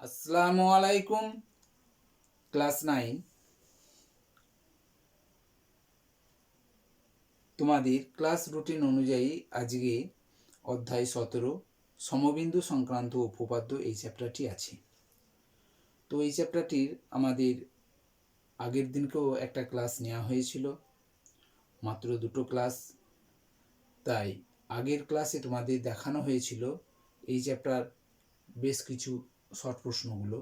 আসসালামু আলাইকুম। ক্লাস 9 তোমাদের ক্লাস রুটিন অনুযায়ী আজকে অধ্যায় 17 সমবিন্দু সংক্রান্ত উপপাদ্য এই চ্যাপ্টারটি আছে। তো এই চ্যাপ্টারটির আমাদের আগের দিনকেও একটা ক্লাস নেওয়া হয়েছিল, মাত্র দুটো ক্লাস। তাই আগের ক্লাসে তোমাদের দেখানো হয়েছিল এই চ্যাপ্টার বেশ কিছু শর্ট প্রশ্নগুলো।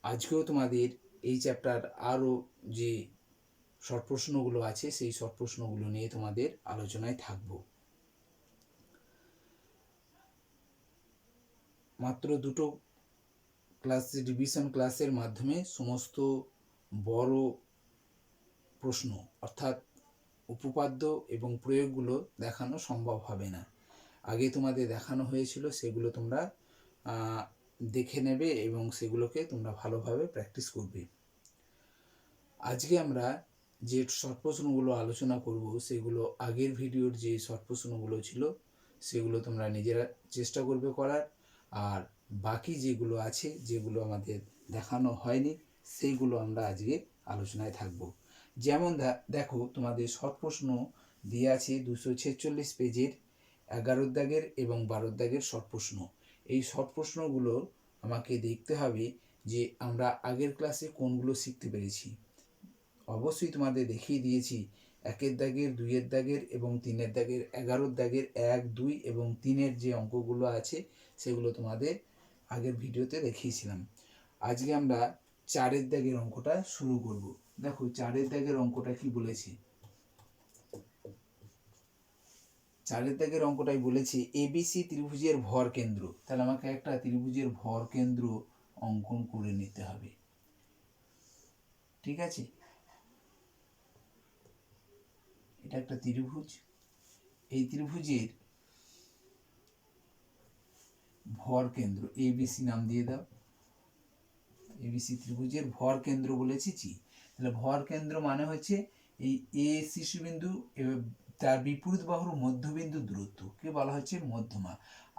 আজকেও তোমাদের এই চ্যাপ্টার আরও যে শর্ট প্রশ্নগুলো আছে সেই শর্ট প্রশ্নগুলো নিয়ে তোমাদের আলোচনায় থাকব। মাত্র দুটো ক্লাস রিভিশন ক্লাসের মাধ্যমে সমস্ত বড় প্রশ্ন অর্থাৎ উপপাদ্য এবং প্রয়োগগুলো দেখানো সম্ভব হবে না। আগে তোমাদের দেখানো হয়েছিল, সেগুলো তোমরা দেখে নেবে এবং সেগুলোকে তোমরা ভালোভাবে প্র্যাকটিস করবে। আজকে আমরা যে শর্ট প্রশ্নগুলো আলোচনা করব সেগুলো আগের ভিডিওর যে শর্ট প্রশ্নগুলো ছিল সেগুলো তোমরা নিজেরা চেষ্টা করবে করার, আর বাকি যেগুলো আছে যেগুলো আমাদের দেখানো হয়নি সেইগুলো আমরা আজকে আলোচনায় থাকব। যেমন দেখো, তোমাদের শর্ট প্রশ্ন দিয়ে আছে 246 পেজের 11 দাগের এবং 12 দাগের শর্ট প্রশ্ন। এই শর্ট প্রশ্নগুলো আমাকে দেখতে হবে যে আমরা আগের ক্লাসে কোনগুলো শিখতে পেরেছি। অবশ্যই তোমাদের দেখিয়ে দিয়েছি 1 দাগের, 2 দাগের এবং 3 দাগের, 11 দাগের 1, 2 এবং 3 যে অঙ্কগুলো আছে সেগুলো তোমাদের আগের ভিডিওতে দেখিয়েছিলাম। আজকে আমরা 4 দাগের অঙ্কটা শুরু করব। দেখো 4 দাগের অঙ্কটা কি বলেছে। 4 দাগের অঙ্কটাই বলেছে এবিসি ত্রিভুজের ভর কেন্দ্র। তাহলে আমাকে একটা ত্রিভুজের ভর কেন্দ্র অঙ্কন করে নিতে হবে। ঠিক আছে, এটা একটা ত্রিভুজ। এই ত্রিভুজের ভর কেন্দ্র এবিসি নাম দিয়ে দাও। এবিসি ত্রিভুজের ভর কেন্দ্র বলেছি জি। তাহলে ভর কেন্দ্র মানে হচ্ছে এই এ শীর্ষবিন্দু এবং তার বিপরীত বাহুর মধ্যবিন্দু দূরত্বকে বলা হচ্ছে মধ্যমা,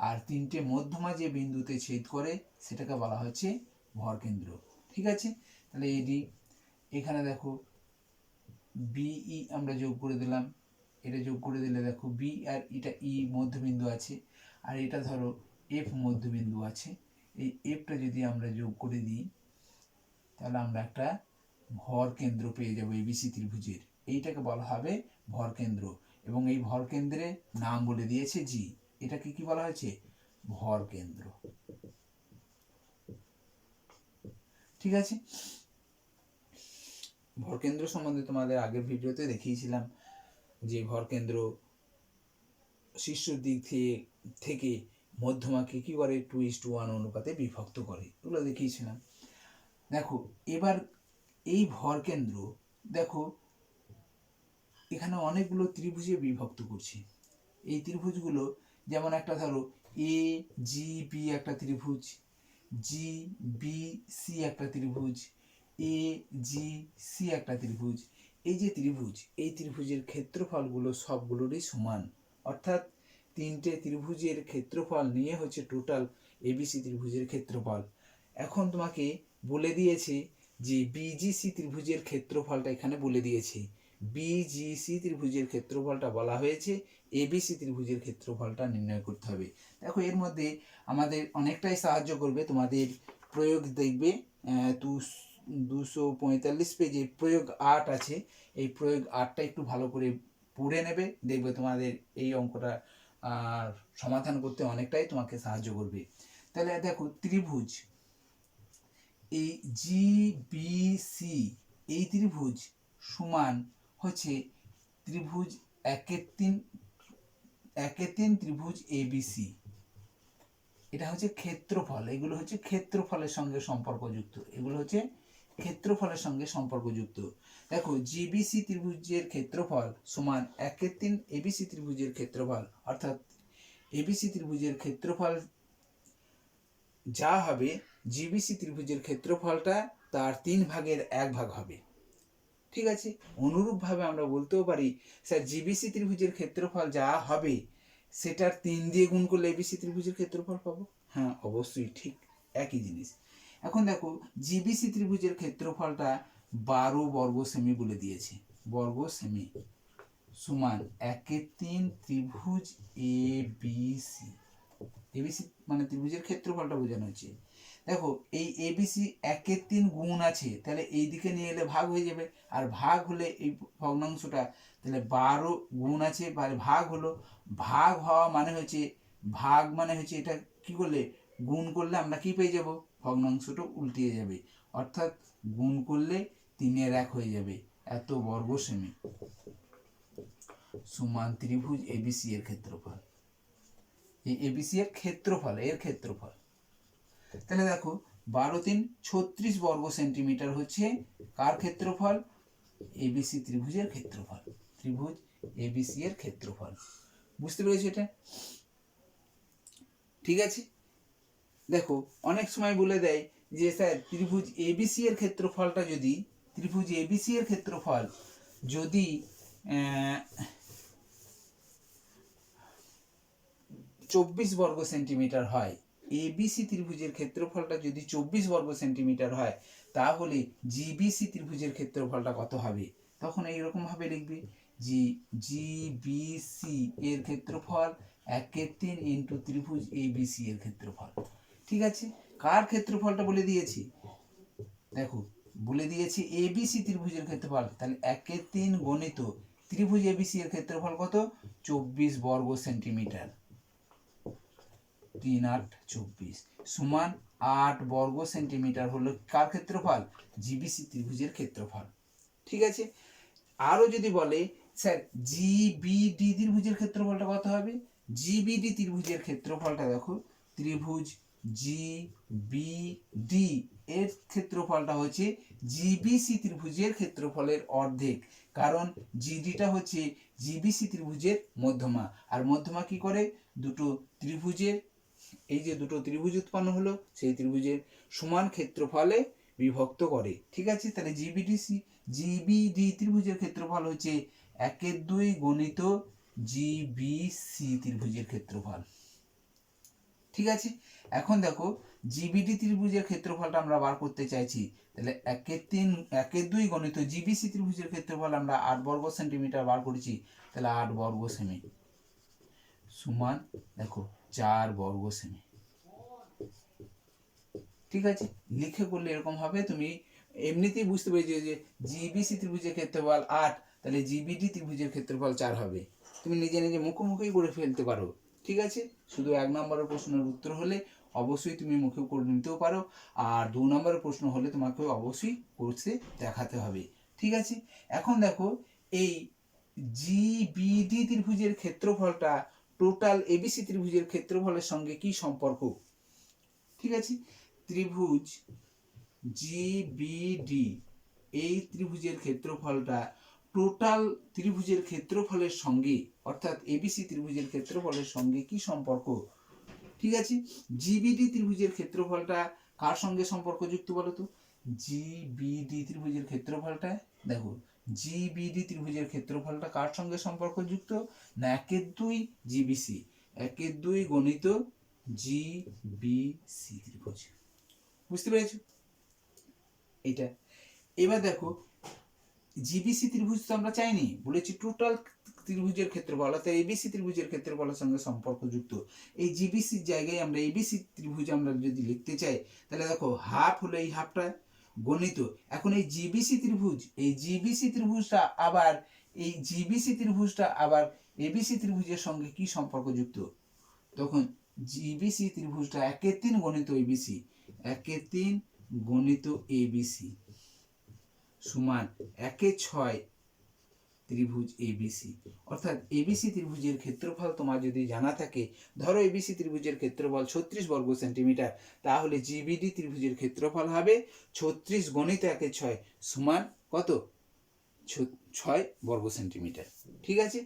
আর 3টে মধ্যমা যে বিন্দুতে ছেদ করে সেটাকে বলা হচ্ছে ভর কেন্দ্র। ঠিক আছে, তাহলে এডি এখানে দেখো বিই আমরা যোগ করে দিলাম। এটা যোগ করে দিলে দেখো বি আর এটা ই মধ্যবিন্দু আছে, আর এটা ধরো এফ মধ্যবিন্দু আছে। এই এফটা যদি আমরা যোগ করে দিই তাহলে আমরা একটা ভর কেন্দ্র পেয়ে যাবো এবিসি ত্রিভুজের। এইটাকে বলা হবে ভর কেন্দ্র, এবং এই ভর কেন্দ্রের নাম বলে দিয়েছে জি। এটাকে কি বলা হয়েছে? ভর কেন্দ্র। ঠিক আছে, ভর কেন্দ্র সম্বন্ধে তোমাদের আগের ভিডিওতে দেখিয়েছিলাম যে ভর কেন্দ্র শীর্ষের দিক থেকে মধ্যমাকে কি করে 2:1 অনুপাতে বিভক্ত করে, এগুলো দেখিয়েছিলাম। দেখো এবার এই ভর কেন্দ্র দেখো এখানে অনেকগুলো ত্রিভুজে বিভক্ত করছি। এই ত্রিভুজগুলো যেমন একটা ধরো এ জি বি একটা ত্রিভুজ, জি বি সি একটা ত্রিভুজ, এ জি সি একটা ত্রিভুজ। এই যে ত্রিভুজ, এই ত্রিভুজের ক্ষেত্রফলগুলো সবগুলোরই সমান, অর্থাৎ 3টে ত্রিভুজের ক্ষেত্রফল নিয়ে হচ্ছে টোটাল এবিসি ত্রিভুজের ক্ষেত্রফল। এখন তোমাকে বলে দিয়েছে যে বিজিসি ত্রিভুজের ক্ষেত্রফলটা এখানে বলে দিয়েছে। বিজিসি ত্রিভুজের ক্ষেত্রফলটা বলা হয়েছে, এবিসি ত্রিভুজের ক্ষেত্রফলটা নির্ণয় করতে হবে। দেখো এর মধ্যে আমাদের অনেকটাই সাহায্য করবে তোমাদের প্রয়োগ। দেখবে 245 পেজে প্রয়োগ 8 আছে। এই প্রয়োগ 8টা একটু ভালো করে পড়ে নেবে, দেখবে তোমাদের এই অঙ্কটা সমাধান করতে অনেকটাই তোমাকে সাহায্য করবে। তাহলে দেখো ত্রিভুজ এই জি বি সি, এই ত্রিভুজ সমান হচ্ছে ত্রিভুজ 1-3 ত্রিভুজ এবিসি। এটা হচ্ছে ক্ষেত্রফল, এগুলো হচ্ছে ক্ষেত্রফলের সঙ্গে সম্পর্কযুক্ত, এগুলো হচ্ছে ক্ষেত্রফলের সঙ্গে সম্পর্কযুক্ত। দেখো জিবিসি ত্রিভুজের ক্ষেত্রফল সমান 1/3 এবিসি ত্রিভুজের ক্ষেত্রফল, অর্থাৎ এবিসি ত্রিভুজের ক্ষেত্রফল যা হবে জিবিসি ত্রিভুজের ক্ষেত্রফলটা তার 3/1 হবে। ঠিক আছে, অনুরূপভাবে আমরা বলতেও পারি স্যার জিবিসি ত্রিভুজের ক্ষেত্রফল যা হবে সেটার 3 দিয়ে গুণ করলে এবিসি ত্রিভুজের ক্ষেত্রফল পাবো। হ্যাঁ অবশ্যই ঠিক একই জিনিস। এখন দেখো জিবিসি ত্রিভুজের ক্ষেত্রফলটা 12 বর্গ সেমি বলে দিয়েছে, বর্গ সেমি সমান 1/3 ত্রিভুজ এ বি সি। এবিসি মানে ত্রিভুজের ক্ষেত্রফলটা বোঝানো হচ্ছে। দেখো এই এবিসি 1/3 গুণ আছে, তাহলে এই দিকে নিয়ে এলে ভাগ হয়ে যাবে, আর ভাগ হলে এই ভগ্নাংশটা তাহলে 12 গুণ আছে ভাগ হলো, ভাগ হওয়া মানে হচ্ছে ভাগ মানে হচ্ছে এটা কি করলে গুণ করলে আমরা কি পেয়ে যাব, ভগ্নাংশটা উল্টিয়ে যাবে, অর্থাৎ গুণ করলে 3/1 হয়ে যাবে, এত বর্গ সেমি সমান ত্রিভুজ এবিসি এর ক্ষেত্রফল। এই এবিসি এর ক্ষেত্রফল, এর ক্ষেত্রফল তাহলে দেখো 12×3 36 বর্গ সেন্টিমিটার হচ্ছে কার ক্ষেত্রফল, এবিসি ত্রিভুজের ক্ষেত্রফল, ত্রিভুজ এবিসি এর ক্ষেত্রফল। বুঝতে পেরেছো এটা? ঠিক আছে। দেখো অনেক সময় বলে দেয় যে স্যার ত্রিভুজ এবিসি এর ক্ষেত্রফলটা যদি, ত্রিভুজ এবিসি এর ক্ষেত্রফল যদি 24 বর্গ সেন্টিমিটার হয়, এবিসি ত্রিভুজের ক্ষেত্রফলটা যদি 24 বর্গ সেন্টিমিটার হয়, তাহলে জিবিসি ত্রিভুজের ক্ষেত্রফলটা কত হবে? তখন এইরকম ভাবে লিখবে জিবিসি এর ক্ষেত্রফল 1/3 ইন্টু ত্রিভুজ এবিসি এর ক্ষেত্রফল। ঠিক আছে, কার ক্ষেত্রফলটা বলে দিয়েছি? দেখো বলে দিয়েছি এবিসি ত্রিভুজের ক্ষেত্রফল, তাহলে 1/3 গণিত ত্রিভুজ এবিসি এর ক্ষেত্রফল কত? 24 বর্গ সেন্টিমিটার, 3 8 24 সমান 8 বর্গ সেন্টিমিটার হলো কার ক্ষেত্রফল? জিবিসি ত্রিভুজের ক্ষেত্রফল। ঠিক আছে। আরো যদি বলে স্যার জিবিডি ত্রিভুজের ক্ষেত্রফলটা কত হবে? জিবিডি ত্রিভুজের ক্ষেত্রফলটা দেখো, ত্রিভুজ জিবিডি এর ক্ষেত্রফলটা হচ্ছে জিবিসি ত্রিভুজের ক্ষেত্রফলের অর্ধেক, কারণ জিডিটা হচ্ছে জিবিসি ত্রিভুজের মধ্যমা, আর মধ্যমা কি করে? দুটো ত্রিভুজের, এই যে দুটো ত্রিভুজ উৎপন্ন হলো সেই ত্রিভুজের সমান ক্ষেত্রফলে বিভক্ত করে। ঠিক আছে, তাহলে জিবিডি ত্রিভুজের ক্ষেত্রফল হচ্ছে 1/2 গণিত জিবিসি ত্রিভুজের ক্ষেত্রফল। ঠিক আছে, এখন দেখো জিবিডি ত্রিভুজের ক্ষেত্রফলটা আমরা বার করতে চাইছি, তাহলে 1/2 গণিত জিবিসি ত্রিভুজের ক্ষেত্রফল আমরা 8 বর্গ সেন্টিমিটার বার করেছি, তাহলে 8 বর্গ সেমি সমান দেখো 4 বর্গ সেমি। ঠিক আছে, লিখে করলে এরকম হবে, তুমি এমনিতেই বুঝতে পেরেছো যে জিবিসি ত্রিভুজের ক্ষেত্রফল 8, তাহলে জিবিডি ত্রিভুজের ক্ষেত্রফল 4 হবে। তুমি নিজে নিজে মুখোমুখি করে ফেলতে পারো। ঠিক আছে, শুধু 1 নম্বরের প্রশ্নের উত্তর হলে অবশ্যই তুমি মুখে করে নিতেও পারো, আর 2 নম্বরের প্রশ্ন হলে তোমাকে অবশ্যই কোর্সে দেখাতে হবে। ঠিক আছে, এখন দেখো এই জিবিডি ত্রিভুজের ক্ষেত্রফলটা টোটাল এবিসি ত্রিভুজের ক্ষেত্রফলের সঙ্গে কি সম্পর্ক? ঠিক আছে, ত্রিভুজ জিবিডি এই ত্রিভুজের ক্ষেত্রফলটা টোটাল ত্রিভুজের ক্ষেত্রফলের সঙ্গে, অর্থাৎ এবিসি ত্রিভুজের ক্ষেত্রফলের সঙ্গে কি সম্পর্ক? ঠিক আছে, জিবিডি ত্রিভুজের ক্ষেত্রফলটা কার সঙ্গে সম্পর্কযুক্ত বলো তো? জিবিডি ত্রিভুজের ক্ষেত্রফলটা দেখো, জিবিডি ত্রিভুজের ক্ষেত্রফলটা কার সঙ্গে সম্পর্কযুক্ত? না 1/2 জিবিসি, 1/2 গণিত জিবিসি ত্রিভুজ। বুঝতে পেরেছো এটা? এবার দেখো জিবিসি ত্রিভুজ তো আমরা চাইনি, বলেছি টোটাল ত্রিভুজের ক্ষেত্রফল, অর্থাৎ এবিসি ত্রিভুজের ক্ষেত্রফলের সঙ্গে সম্পর্কযুক্ত। এই জিবিসির জায়গায় আমরা এবিসি ত্রিভুজ আমরা যদি লিখতে চাই, তাহলে দেখো হাফ হলো এই হাফটা গণিত, এখন এই জিবিসি ত্রিভুজ, এই জিবিসি ত্রিভুজটা আবার, এই জিবিসি ত্রিভুজটা আবার এবিসি ত্রিভুজের সঙ্গে কি সম্পর্কযুক্ত? তখন জিবিসি ত্রিভুজটা 1/3 গণিত এবিসি, 1/3 গণিত এবিসি সমান 1/6 ত্রিভুজ এবিসি। অর্থাৎ এবিসি ত্রিভুজের ক্ষেত্রফল তোমার যদি জানা থাকে, ধরো এবিসি ত্রিভুজের ক্ষেত্রফল 36 বর্গ সেন্টিমিটার, তাহলে জিবিডি ত্রিভুজের ক্ষেত্রফল হবে 36 গণিত 1/6 সমান কত? 6 বর্গ সেন্টিমিটার। ঠিক আছে,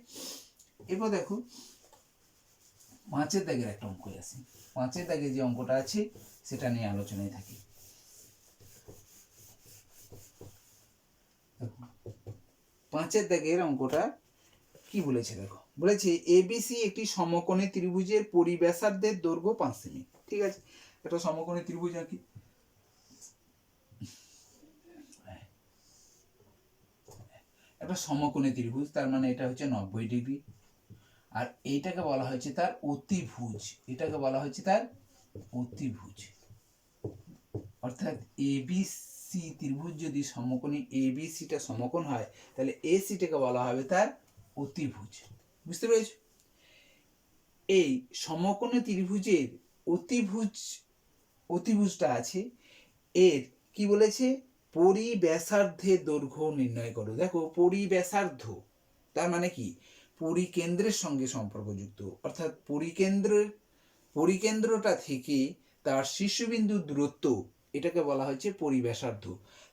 এবার দেখো 5 দাগের একটা অঙ্ক আছে, 5 দাগে যে অঙ্কটা আছে সেটা নিয়ে আলোচনায় থাকি। 5 দাগের অঙ্কটা কি বলেছে দেখো, বলেছে এবিসি একটি সমকোণী ত্রিভুজের পরিব্যাসার্ধের দৈর্ঘ্য 5 সেমি। ঠিক আছে, একটা সমকোণী ত্রিভুজ আঁকি। একটা সমকোণী ত্রিভুজ, তার মানে এটা হচ্ছে 90 ডিগ্রি, আর এইটাকে বলা হয়েছে তার অতিভুজ, এটাকে বলা হয়েছে তার অতিভুজ। অর্থাৎ এবিসি ত্রিভুজ যদি সমকোণী এবিসিটা সমকোণ হয়, তাহলে এসিটাকে বলা হবে তার অতিভুজ। বুঝতে পেরেছো? এই সমকোণী ত্রিভুজের অতিভুজটা আছে, এর কি বলেছে, পরিব্যাসার্ধের দৈর্ঘ্য নির্ণয় করো। দেখো পরিব্যাসার্ধ তার মানে কি, পরিকেন্দ্রের সঙ্গে সম্পর্কযুক্ত, অর্থাৎ পরিকেন্দ্রটা থেকে তার শীর্ষবিন্দুর দূরত্ব, এটাকে বলা হচ্ছে পরিব্যাসার্ধ।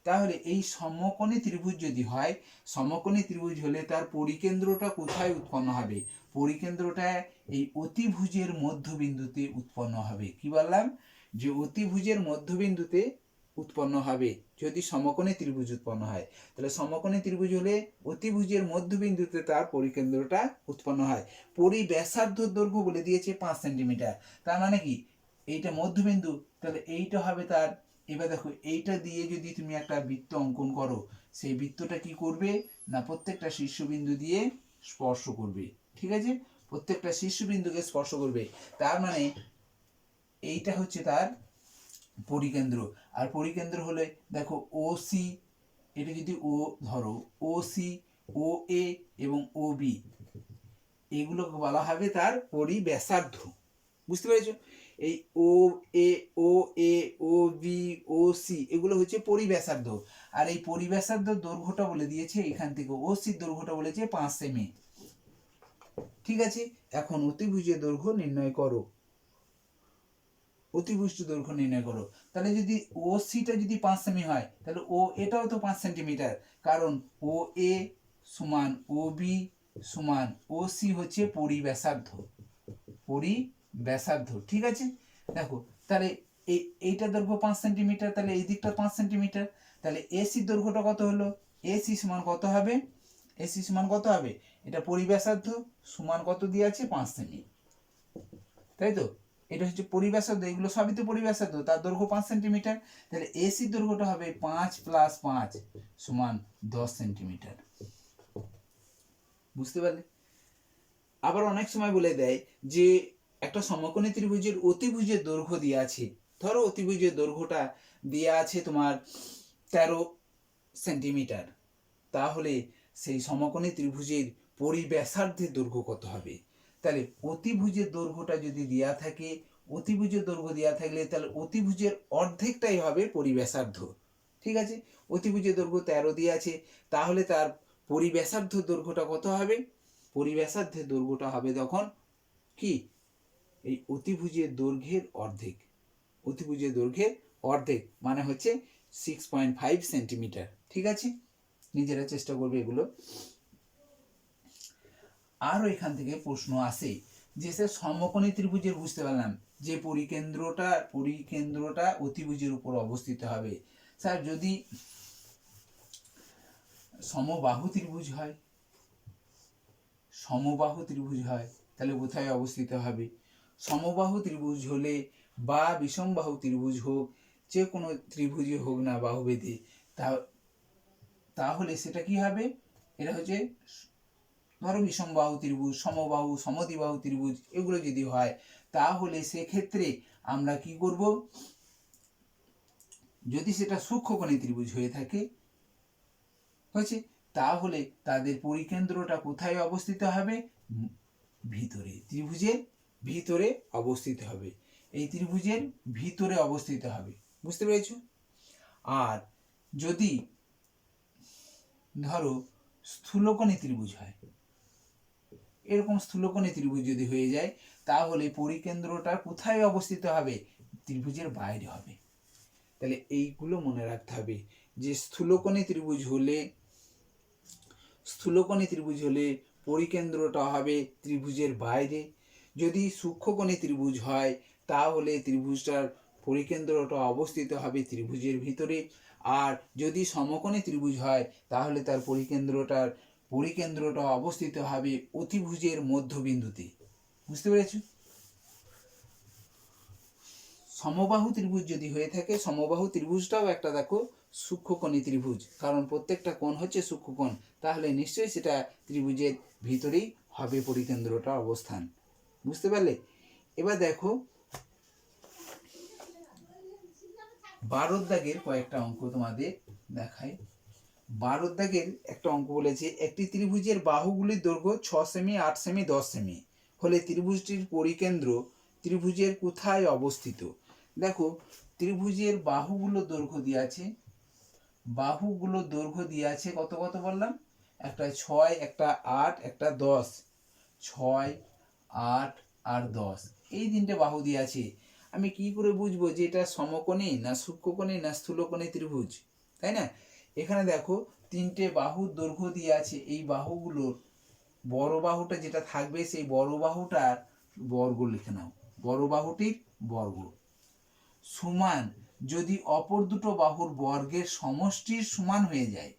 তাহলে এই সমকোণী ত্রিভুজ যদি হয়, সমকোণী ত্রিভুজ হলে তার পরিকেন্দ্রটা কোথায় উৎপন্ন হবে? পরিকেন্দ্রটা এই অতিভুজের মধ্যবিন্দুতে উৎপন্ন হবে। কি বললাম? যে অতিভুজের মধ্যবিন্দুতে উৎপন্ন হবে যদি সমকোণী ত্রিভুজ উৎপন্ন হয়। তাহলে সমকোণী ত্রিভুজ হলে অতিভুজের মধ্যবিন্দুতে তার পরিকেন্দ্রটা উৎপন্ন হয়। পরিব্যাসার্ধ দৈর্ঘ্য বলে দিয়েছে 5 সেন্টিমিটার। তার মানে কি, এইটা মধ্যবিন্দু, তাহলে এইটা হবে তার। এবার দেখো এইটা দিয়ে যদি তুমি একটা বৃত্ত অঙ্কন করো, সেই বৃত্তটা কি করবে না, প্রত্যেকটা শীর্ষবিন্দু দিয়ে স্পর্শ করবে। ঠিক আছে, প্রত্যেকটা শীর্ষবিন্দুকে স্পর্শ করবে। তার মানে এইটা হচ্ছে তার পরিকেন্দ্র। আর পরিকেন্দ্র হলে দেখো ও সি, এটা যদি ও ধরো, ও সি, ও এ এবং ও বি, এগুলোকে বলা হবে তার পরিব্যাসার্ধ। বুঝতে পেরেছো? এই ও এ, ও এ, ও বি, ও সি, এগুলো হচ্ছে পরিব্যাসার্ধ। আর এই পরিব্যাসার্ধ দৈর্ঘ্যটা বলে দিয়েছে, এখান থেকে ও সি দৈর্ঘ্যটা বলেছে 5 সেমি। ঠিক আছে, এখন অতিভুজের দৈর্ঘ্য নির্ণয় করো। অতিভুজ দৈর্ঘ্য নির্ণয় করো। তাহলে যদি ও সিটা যদি 5 সেমি হয়, তাহলে ও এটাও তো 5 সেন্টিমিটার, কারণ ও এ সমান ও বি সমান ও সি হচ্ছে পরিব্যাসার্ধ। পরিব্যাসার্ধ, ঠিক আছে। দেখো তাহলে এইটা দৈর্ঘ্য 5 সেন্টিমিটার, তাহলে এই দিকটা 5 সেন্টিমিটার, তাহলে এসি দৈর্ঘ্যটা কত হলো? এসি সমান কত হবে? এসি সমান কত হবে? এটা পরিব্যাসার্ধ সমান কত দিয়ে আছে? 5 সেমি, তাই তো? এটা হচ্ছে পরিব্যাসার্ধ, এগুলো সবই তো পরিব্যাসার্ধ, তার দৈর্ঘ্য 5 সেন্টিমিটার। তাহলে এসি দৈর্ঘ্যটা হবে 5 + 5 সমান 10 সেন্টিমিটার। বুঝতে পারলে? আবার অনেক সময় বলে দেয় যে একটা সমকোণী ত্রিভুজের অতিভুজের দৈর্ঘ্য দেওয়া আছে। ধরো অতিভুজের দৈর্ঘ্যটা দেওয়া আছে তোমার 13 সেন্টিমিটার, তাহলে সেই সমকোণী ত্রিভুজের পরিব্যাসার্ধের দৈর্ঘ্য কত হবে? তাহলে অতিভুজের দৈর্ঘ্যটা যদি দেওয়া থাকে, অতিভুজের দৈর্ঘ্য দেওয়া থাকলে তাহলে অতিভুজের অর্ধেকটাই হবে পরিব্যাসার্ধ। ঠিক আছে, অতিভুজের দৈর্ঘ্য 13 দিয়ে আছে, তাহলে তার পরিব্যাসার্ধ দৈর্ঘ্যটা কত হবে? পরিব্যাসার্ধের দৈর্ঘ্যটা হবে তখন কি, এই অতিভুজের দৈর্ঘ্যের অর্ধেক। অতিভুজের দৈর্ঘ্যের অর্ধেক মানে হচ্ছে 6.5 সেন্টিমিটার। ঠিক আছে, নিজেরা চেষ্টা করবে এগুলো। আরও এখান থেকে প্রশ্ন আসে যে স্যার সমকোণী ত্রিভুজের বুঝতে পারলাম যে পরিকেন্দ্রটা অতিভুজের উপর অবস্থিত হবে। স্যার যদি সমবাহু ত্রিভুজ হয়, সমবাহু ত্রিভুজ হয় তাহলে কোথায় অবস্থিত হবে? সমবাহু ত্রিভুজ হলে বা বিষমবাহু ত্রিভুজ হোক, যে কোনো ত্রিভুজই হোক না বাহুবেদী, তাহলে সেটা কি হবে? এটা হচ্ছে ধরো বিষমবাহু ত্রিভুজ, সমবাহু, সমদ্বিবাহু ত্রিভুজ, এগুলো যদি হয় তাহলে সেক্ষেত্রে আমরা কি করব? যদি সেটা সূক্ষ্মকোণী ত্রিভুজ হয়ে থাকে, হয়েছে, তাহলে তাদের পরিকেন্দ্রটা কোথায় অবস্থিত হবে? ভিতরে, ত্রিভুজের ভিতরে অবস্থিত হবে। এই ত্রিভুজের ভিতরে অবস্থিত হবে। বুঝতে পেরেছো? আর যদি ধরো স্থূলকোণী ত্রিভুজ হয়, এরকম স্থূলকোণী ত্রিভুজ যদি হয়ে যায়, তাহলে পরিকেন্দ্রটা কোথায় অবস্থিত হবে? ত্রিভুজের বাইরে হবে। তাহলে এইগুলো মনে রাখতে হবে যে স্থূলকোণী ত্রিভুজ হলে পরিকেন্দ্রটা হবে ত্রিভুজের বাইরে। যদি সূক্ষ্মকোণী ত্রিভুজ হয় তাহলে ত্রিভুজটার পরিকেন্দ্রটা অবস্থিত হবে ত্রিভুজের ভিতরে। আর যদি সমকোণী ত্রিভুজ হয় তাহলে তার পরিকেন্দ্রটা অবস্থিত হবে অতিভুজের মধ্যবিন্দুতে। বুঝতে পেরেছো? সমবাহু ত্রিভুজ যদি হয়ে থাকে, সমবাহু ত্রিভুজটাও একটা দেখো সূক্ষ্মকোণী ত্রিভুজ, কারণ প্রত্যেকটা কোণ হচ্ছে সূক্ষ্মকোণ, তাহলে নিশ্চয়ই সেটা ত্রিভুজের ভিতরেই হবে পরিকেন্দ্রটা অবস্থান। বুঝতে পারলে? এবার দেখো 12 দাগের কয়েকটা অঙ্ক তোমাদের দেখাই। 12 দাগের একটা অঙ্ক বলেছে, একটি ত্রিভুজের বাহুগুলির দৈর্ঘ্য 6 সেমি, 8 সেমি, 10 সেমি হলে ত্রিভুজটির পরিকেন্দ্র ত্রিভুজের কোথায় অবস্থিত? দেখো ত্রিভুজের বাহুগুলো দৈর্ঘ্য দিয়ে আছে, বাহুগুলো দৈর্ঘ্য দিয়ে আছে কত কত বললাম, একটা 6, একটা 8, একটা 10। 6, 8 আর 10, এই তিনটে বাহু দিয়ে আছে। আমি কি করে বুঝবো যে এটা সমকোণী না সূক্ষ্মকোণী না স্থূলকোণী ত্রিভুজ, তাই না? এখানে দেখো তিনটে বাহুর দৈর্ঘ্য দিয়ে আছে, এই বাহুগুলোর বড় বাহুটা যেটা থাকবে সেই বড় বাহুটার বর্গ লিখে নাও, বড় বাহুটির বর্গ সমান যদি অপর দুটো বাহুর বর্গের সমষ্টির সমান হয়ে যায়।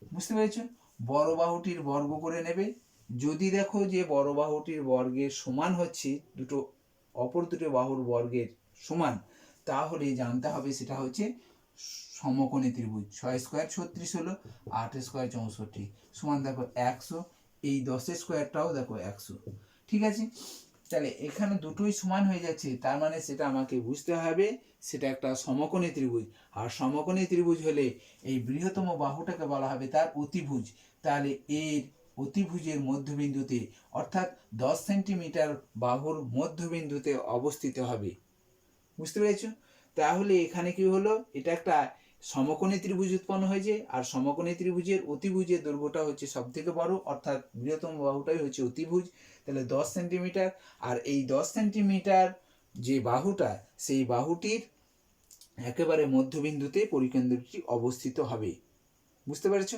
বুঝতে পেরেছো? বড় বাহুটির বর্গ করে নেবে, যদি দেখো যে বড় বাহুটির বর্গের সমান হচ্ছে দুটো অপর দুটো বাহুর বর্গের সমান, তাহলে জানতে হবে সেটা হচ্ছে সমকোণী ত্রিভুজ। 6 স্কোয়ার 36 হলো, 8 স্কোয়ার 64 সমান দেখো 100, এই 10 স্কোয়ারটাও দেখো 100। ঠিক আছে, তাহলে এখানে দুটোই সমান হয়ে যাচ্ছে, তার মানে সেটা আমাকে বুঝতে হবে সেটা একটা সমকোণী ত্রিভুজ। আর সমকোণী ত্রিভুজ হলে এই বৃহত্তম বাহুটাকে বলা হবে তার অতিভুজ। তাহলে এর অতিভুজের মধ্যবিন্দুতে অর্থাৎ 10 সেন্টিমিটার বাহুর মধ্যবিন্দুতে অবস্থিত হবে। বুঝতে পেরেছ? তাহলে এখানে কি হলো, এটা একটা সমকোণী ত্রিভুজ উৎপন্ন হয়েছে, আর সমকোণী ত্রিভুজের অতিভুজের দৈর্ঘ্যটা হচ্ছে সব থেকে বড়, অর্থাৎ বৃহত্তম বাহুটাই হচ্ছে অতিভুজ। তাহলে 10 সেন্টিমিটার, আর এই 10 সেন্টিমিটার যে বাহুটা, সেই বাহুটির একেবারে মধ্যবিন্দুতে পরিকেন্দ্রটি অবস্থিত হবে। বুঝতে পেরেছ?